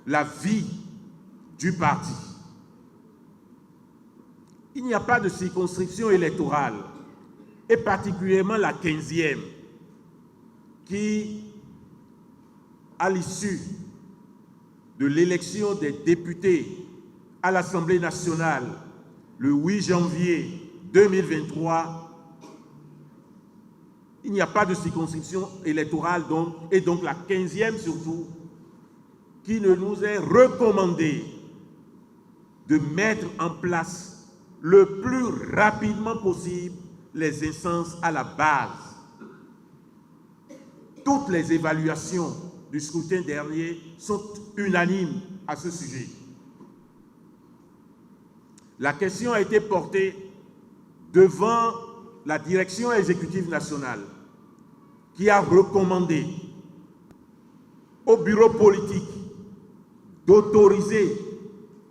la vie du parti. Il n'y a pas de circonscription électorale, et particulièrement la 15e, qui, à l'issue de l'élection des députés à l'Assemblée nationale le 8 janvier 2023, il n'y a pas de circonscription électorale et donc la 15e surtout, qui ne nous est recommandé de mettre en place le plus rapidement possible les instances à la base. Toutes les évaluations du scrutin dernier sont unanimes à ce sujet. La question a été portée devant la direction exécutive nationale qui a recommandé au bureau politique d'autoriser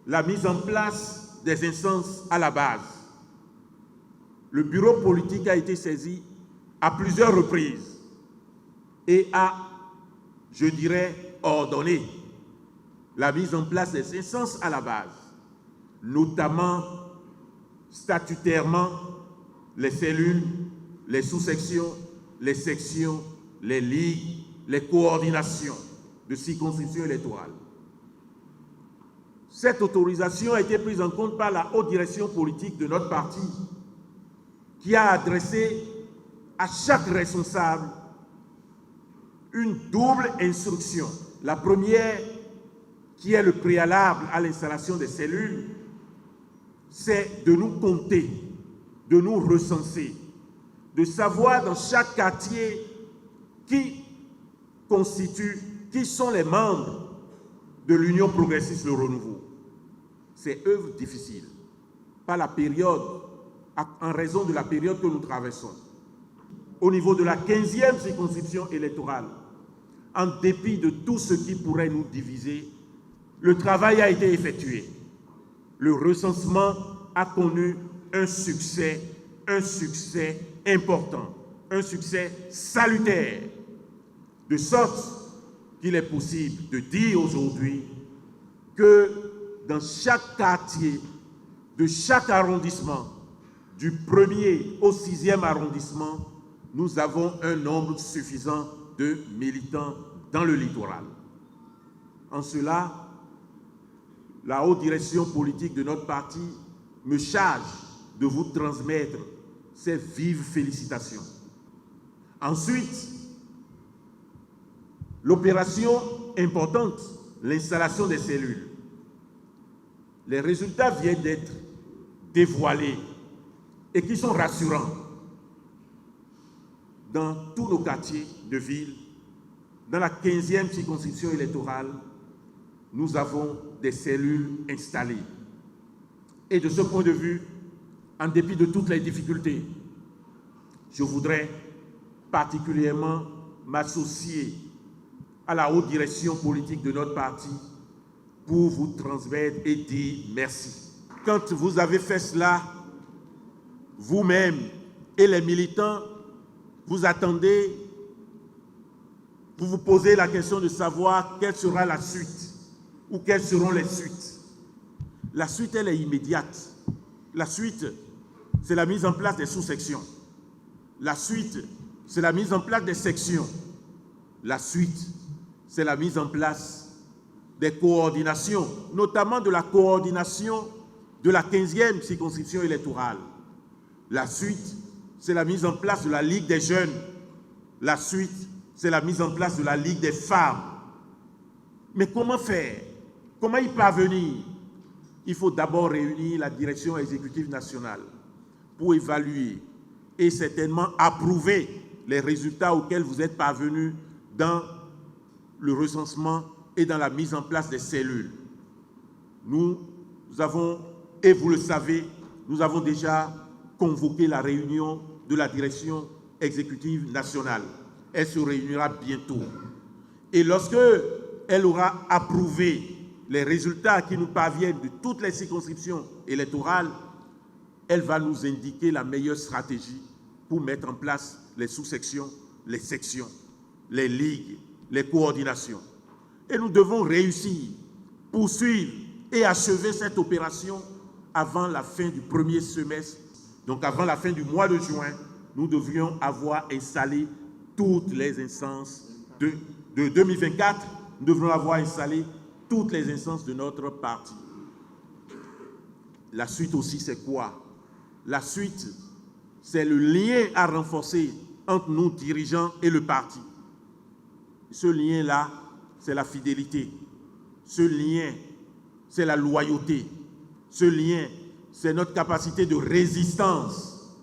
la mise en place des instances à la base. Le bureau politique a été saisi à plusieurs reprises et a, je dirais, ordonné la mise en place des instances à la base, notamment statutairement les cellules, les sous-sections, les sections, les ligues, les coordinations de circonscriptions électorales. Cette autorisation a été prise en compte par la haute direction politique de notre parti, qui a adressé à chaque responsable une double instruction. La première, qui est le préalable à l'installation des cellules, c'est de nous compter, de nous recenser, de savoir dans chaque quartier qui sont les membres de l'Union progressiste Le Renouveau. C'est œuvre difficile, par la période, en raison de la période que nous traversons. Au niveau de la 15e circonscription électorale, en dépit de tout ce qui pourrait nous diviser, le travail a été effectué. Le recensement a connu un succès important, un succès salutaire, de sorte qu'il est possible de dire aujourd'hui que dans chaque quartier, de chaque arrondissement, du 1er au 6e arrondissement, nous avons un nombre suffisant de militants dans le littoral. En cela, la haute direction politique de notre parti me charge de vous transmettre ces vives félicitations. Ensuite, l'opération importante, l'installation des cellules. Les résultats viennent d'être dévoilés et qui sont rassurants. Dans tous nos quartiers de ville, dans la 15e circonscription électorale, nous avons des cellules installées. Et de ce point de vue, en dépit de toutes les difficultés, je voudrais particulièrement m'associer à la haute direction politique de notre parti pour vous transmettre et dire merci. Quand vous avez fait cela, vous-même et les militants, vous attendez, vous vous posez la question de savoir quelle sera la suite ou quelles seront les suites. La suite, elle est immédiate. La suite, c'est la mise en place des sous-sections. La suite, c'est la mise en place des sections. La suite, c'est la mise en place des coordinations, notamment de la coordination de la 15e circonscription électorale. La suite, c'est la mise en place de la Ligue des jeunes. La suite, c'est la mise en place de la Ligue des femmes. Mais comment faire? Comment y parvenir? Il faut d'abord réunir la direction exécutive nationale pour évaluer et certainement approuver les résultats auxquels vous êtes parvenus dans le recensement et dans la mise en place des cellules. Nous avons, et vous le savez, nous avons déjà convoqué la réunion de la direction exécutive nationale. Elle se réunira bientôt. Et lorsque elle aura approuvé les résultats qui nous parviennent de toutes les circonscriptions électorales, elle va nous indiquer la meilleure stratégie pour mettre en place les sous-sections, les sections, les ligues, les coordinations. Et nous devons réussir poursuivre et achever cette opération avant la fin du premier semestre. Donc avant la fin du mois de juin, nous devrions avoir installé toutes les instances de 2024. Nous devrions avoir installé toutes les instances de notre parti. La suite aussi, c'est quoi? La suite, c'est le lien à renforcer entre nous, dirigeants, et le parti. Ce lien-là, c'est la fidélité. Ce lien, c'est la loyauté. Ce lien, c'est notre capacité de résistance.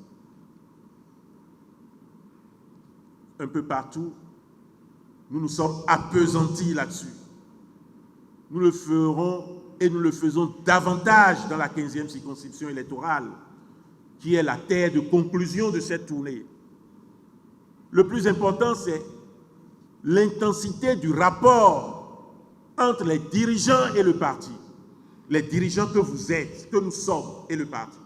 Un peu partout, nous nous sommes appesantis là-dessus. Nous le ferons et nous le faisons davantage dans la 15e circonscription électorale, qui est la terre de conclusion de cette tournée. Le plus important, c'est l'intensité du rapport entre les dirigeants et le parti. Les dirigeants que vous êtes, que nous sommes, et le parti.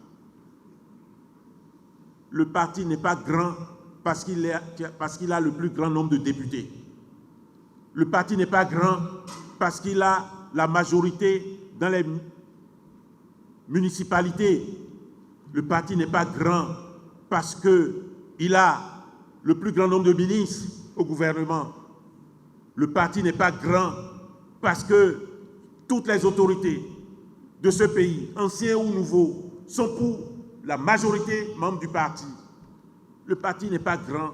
Le parti n'est pas grand parce qu'il a le plus grand nombre de députés. Le parti n'est pas grand parce qu'il a la majorité dans les municipalités. Le parti n'est pas grand parce qu'il a le plus grand nombre de ministres au gouvernement. Le parti n'est pas grand parce que toutes les autorités de ce pays, anciens ou nouveaux, sont pour la majorité membres du parti. Le parti n'est pas grand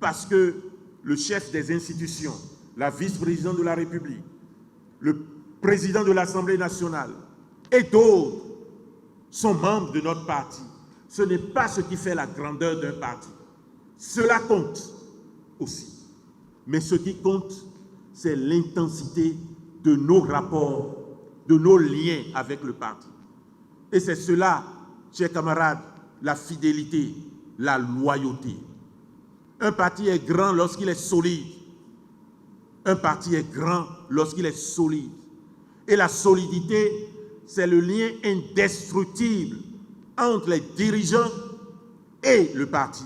parce que le chef des institutions, la vice-présidente de la République, le président de l'Assemblée nationale et d'autres sont membres de notre parti. Ce n'est pas ce qui fait la grandeur d'un parti. Cela compte aussi. Mais ce qui compte, c'est l'intensité de nos rapports, de nos liens avec le parti. Et c'est cela, chers camarades, la fidélité, la loyauté. Un parti est grand lorsqu'il est solide. Un parti est grand lorsqu'il est solide. Et la solidité, c'est le lien indestructible entre les dirigeants et le parti.